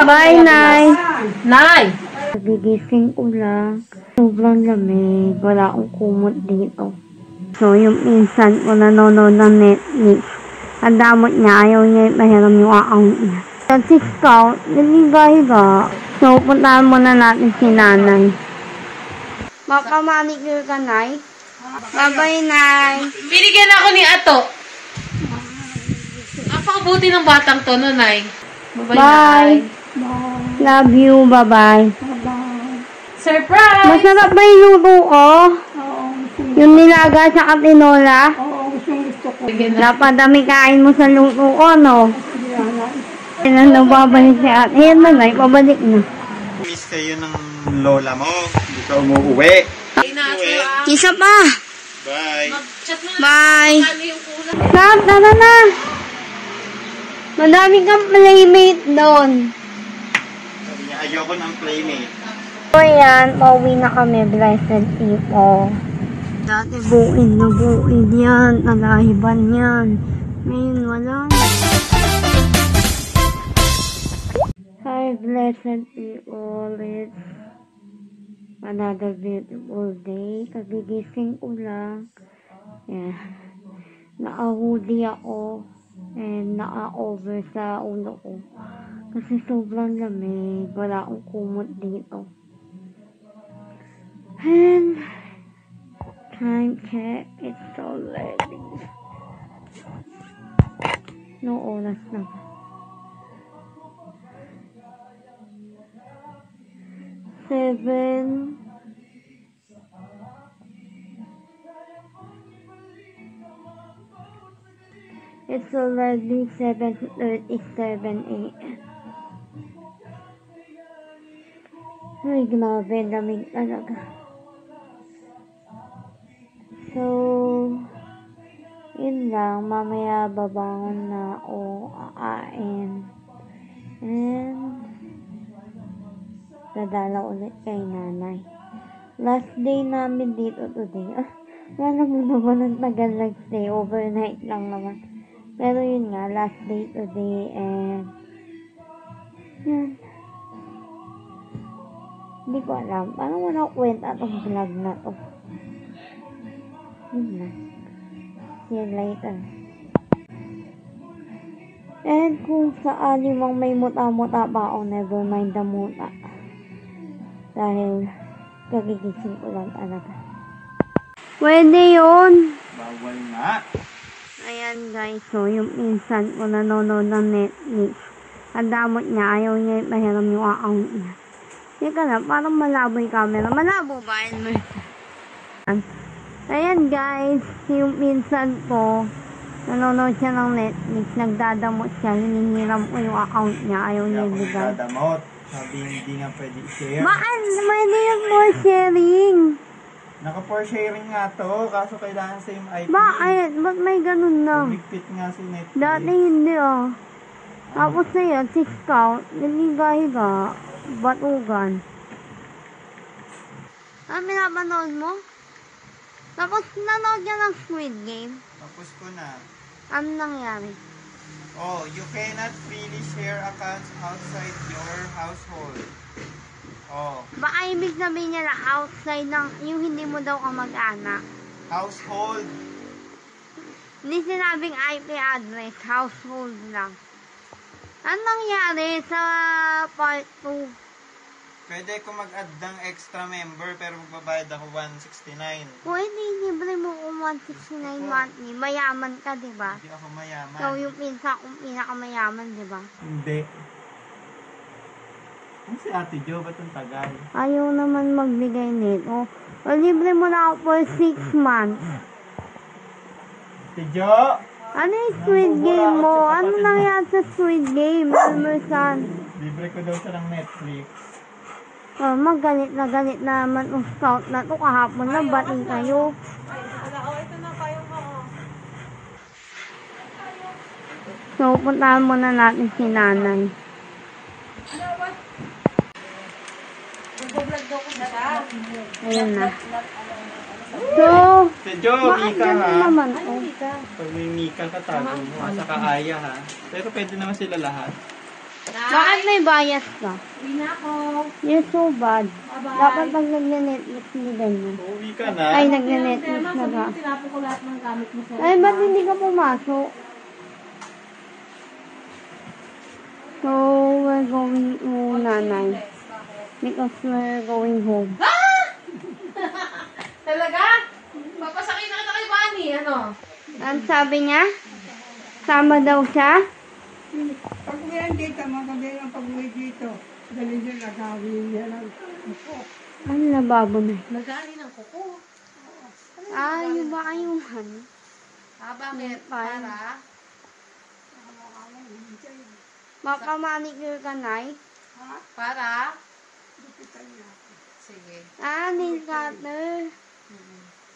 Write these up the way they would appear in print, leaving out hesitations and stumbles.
Bye, Nay. Nay! Nagigising ko lang. Sobrang lamig. Wala akong kumot dito. So, yung pinsan ko nanonood ng Netflix. Ang damot niya. Ayaw niya mahiram yung account niya. Sa 6 count, naligahiga. So, puntahan muna natin si Nanay. Makamanicure ka, Nay? Bye-bye, Nay. Binigyan ako ni Ato. Napakabuti ng batang to, no, Nay? Bye-bye, Nay. Bye. Love you. Bye-bye. Surprise! Masarap ba yung luto ko? Yung nilaga sa katinola? Gusto ko. Napadami kain mo sa luto ko, no? Ano babalik si ate? Ayan na, Nay. Pabalik na. Miss kayo ng lola mo. Hindi ka umuwi. Isa pa. Bye. Mag-chat na. Bye. Ano yung kulang? Stop, tara na. Madami kang playmate doon. Sabi niya, ayoko ng playmate. So yan, pauwi na kami, blessed people. Dati buid na buid yan, nalahiban yan. Ngayon wala na. Hi, blessed people. It's another beautiful day. Kagigising ko lang. Yeah. Naka-hoodie ako. And naka-over sa ulo ko. Kasi sobrang lamig. Wala akong kumot dito. And time check. It's already. No oras na. Seven. It's already 7:37 a.m. Ay, grabe, lamig talaga. So, yun lang. Mamaya babangon na ako, kakain. And, dadala ulit kay Nanay. Last day namin dito today. Wala mo naman ang tagal nag-stay. Overnight lang naman. Pero yun nga, last day today, and yan. Hindi ko alam. Parang wala ko kwenta itong vlog na to. Yun na. See you later. And kung saali mang may muta-muta pa ako, never mind the muta. Dahil kagigising ko lang talaga. Pwede yun. Bawal nga. Ayan guys, so yung pinsan ko nanonood ng Netflix. Ang damot niya, ayaw niya mahiram yung account niya. Teka na, parang malabo yung camera. Malabo ba? Ayan guys, yung pinsan ko, nanonood siya ng Netflix, nagdadamot siya, hinihiram ko yung account niya, ayaw niya ibigay. Nagdadamot. Sabi hindi nga pwede i-share. Bakit? Pwede yung more sharing. Naka-for sharing nga to, kaso kailangan sa yung IP. Bakit? Ba't may ganun na? Umigpit nga si Netflix. Dati hindi ah. Tapos na yan, 6 count, naligahiga, batugan. Ano pinapanood mo? Tapos nanood niya ng Squid Game. Tapos ko na. Ano nangyari? Oh, you cannot freely share accounts outside your household. Oh, Baka ibig sabihin niya na outside ng, yung hindi mo daw kamag-anak. household. Hindi sinabing IP address, household lang. Ano nangyari sa part 2? Pwede ko mag-add ng extra member pero magbabayad ako 169. Pwede, libre mo kung 169 monthly. Mayaman ka, diba? Hindi ako mayaman. So, yung pinakamayaman, diba? Hindi. Ano si Ate Jo? Ba't ang tagal? Ayaw naman magbigay nito. O, libre mo na ako for 6 months. Ate Jo! Ano yung Squid Game mo? Ano nangyari sa Squid Game, Elmerson? Libre ko daw siya ng Netflix. Oh, magalit na naman ang scout na to. Kahapon na, bating kayo. So, puntahan muna natin si Nanay. Ayan na. So, Si Jo, bakit Mika ganun ha. naman to? Pag may Mika ka, tago mo. At saka Aya ha. Pero pwede naman sila lahat. Bakit may bias ka? Uwi na ako. You're so bad. Bye-bye. Dapat pag nagne-Netflix hindi ganyan. Uuwi ka na. Ay, nagne-Netflix Ma'am, na sabi ba? ko, tinapon ko lahat ng gamit mo sa Ay, ba't hindi ka pumasok? So, we're going to nanay. Because we're going home. Talaga? Papasakay na kita kay Bunny, ano? Ang sabi niya? Sama daw siya? Pag uwi ang dito, maganda yung pag-uwi dito. Dali niya nagawin niya lang. Ano lababo na? Nagali ng kuko. Ah, yung ba yung ano? Bakit? Fine. Para? Baka manicure ka, Nay? Para? Sige. Ah, nail cutter.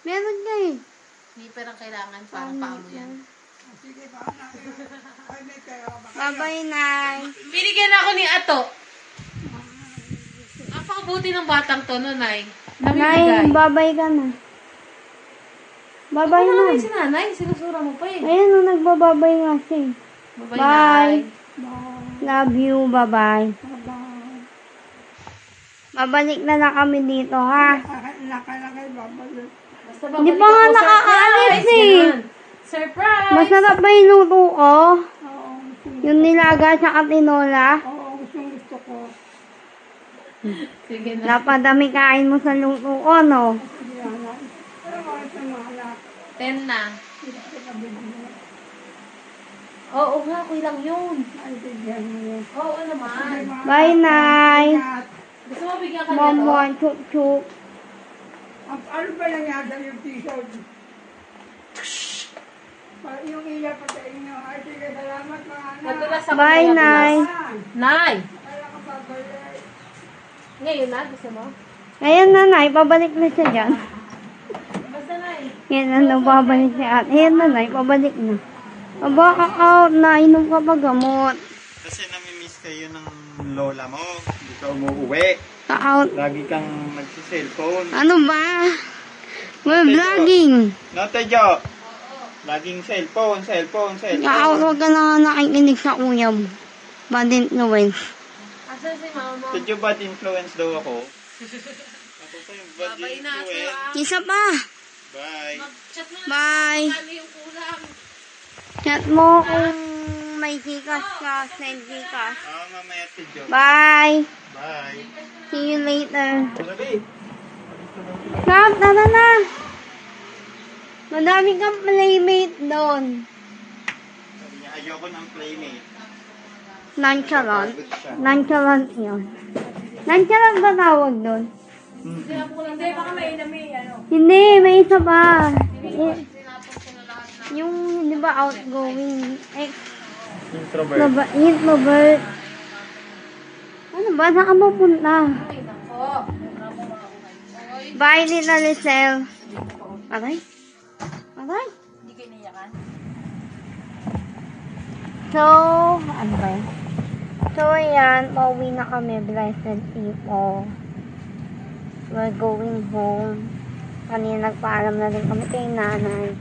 Meron ka eh. Zipper ang kailangan para paamo yan. Sige ba? Ay, may pera ba? Bye-bye, Nay. Binigyan ako ni Ato. Napakabuti ng batang to, no, Nay? Nay, bye-bye ka na. Bye-bye na. Si Nanay, sinusura mo pa eh. Ayan, no, nagbababay nga siya eh. Bye-bye, Bye. Nay. Love you, bye-bye. Babalik na lang kami dito, ha? Nakalagay, babalik. Basta Hindi pa nga nakakaalis eh. Surprise! Masarap ba yung luto ko? Oo, Yung nilaga sa tinola? gusto ko. Sige na. Napadami kain mo sa luto ko, no? Pero bakit sa mga 10 na. Oo nga, kuya lang yun. ay, bigyan mo yun. Oo naman. Bye, Nay. Gusto mo bigyan ka Mom, nito? one, chuk-chuk. Ano ba nangyari yung t-shirt? Yung iya pa sa inyo. Ay, sige, salamat mga anak. Nadulas ako Bye, kaya Nay. dulas. Nay! Kaya ka babalik. Ngayon na, gusto mo? Ayan na, Nay. Pabalik na siya dyan. Basta, Nay. Yan na, nababalik si ate. Ayan na, Nay. Pabalik na. Aba, out na. Inom ka pa gamot. Kasi namimiss kayo ng lola mo. Hindi ka umuwi. Ka-out. Lagi kang nagsiselfone. Ano ba? We're vlogging. No, Tejo? Laging cellphone. Ka-out. Huwag ka na nga nakikinig sa kuya mo. Bad influence. Asan si mama? Tejo, bad influence daw ako. Ako pa yung bad Babay na ako, influence. Isa pa. Bye. Mag-chat mo na. Bye. Ano yung kulang? Chat mo kung may Gcash ka. Send Gcash. Mamaya, Tejo. Bye. Bye. See you later. Sabi. Stop, tara na. Madami kang playmate doon. Sabi niya, ayoko ng playmate. Nonchalant. Pagod siya. Nonchalant yun. Nonchalant ba tawag doon? Hindi, baka may inami, ano. Hindi, may isa pa. Sinapos ko na lahat na. Yung, di ba, outgoing, Introvert. introvert. Ano ba? Saan ka mapunta? Ay, nako. Oy, Bye, Lita Lisel. Aray? Aray? hindi kayo niyakan? So, ano ba yun? So, ayan, pauwi na kami, blessed people. We're going home. Kanina nagpaalam na rin kami kay nanay.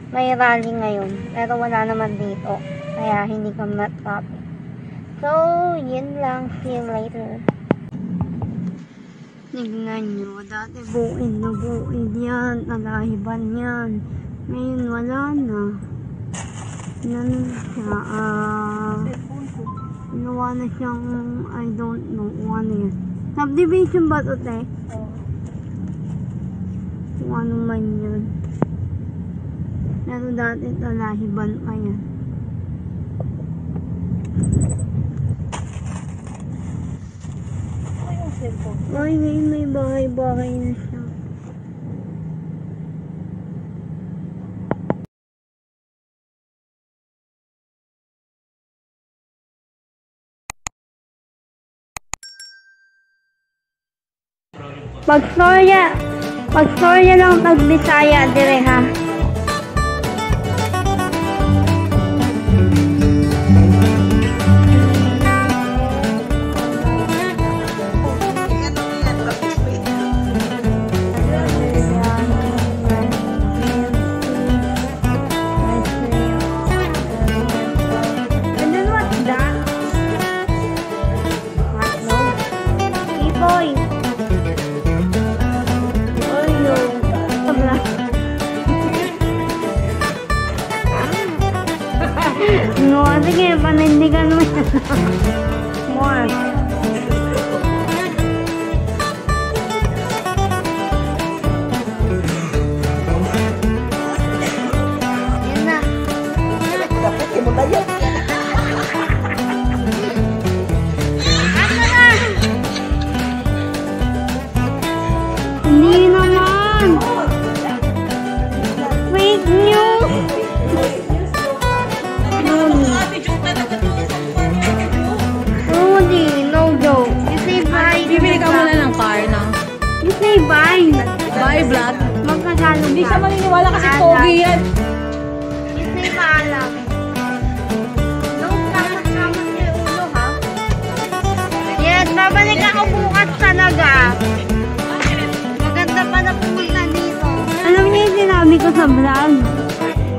May rally ngayon, pero wala naman dito. Kaya hindi kami na-traffic. So, yun lang. See you later. Tignan nyo, dati buid na buid yan. Nalahiban yan. Ngayon wala na. Ano siya, ginawa na siyang, I don't know, kung ano yan. Subdivision ba ito, te? Kung ano man yun. Pero dati talahiban pa yan. Ay, ngayon may bahay-bahay na siya. Pag-storya lang tag-Bisaya dire ha. sige, panindigan mo yan. More. Yan na. Ano na? Hindi naman. Fake news. Rudy, no joke. You say bye. Bibili ka muna ng car na. You say bye. Bye, Vlad. Magkasalo Hindi ka. siya maniniwala kasi Paalam. pogi yan. You say paalam. Don't kamat-kamat yung ulo, ha? Yes, babalik ako bukas talaga. Maganda pa na pumunta dito. Alam niyo yung sinabi ko sa vlog?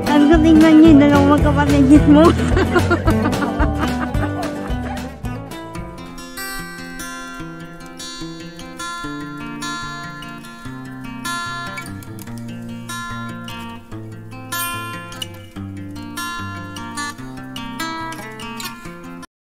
Sabi ko, tingnan niyo yung dalawang magkapatid mo.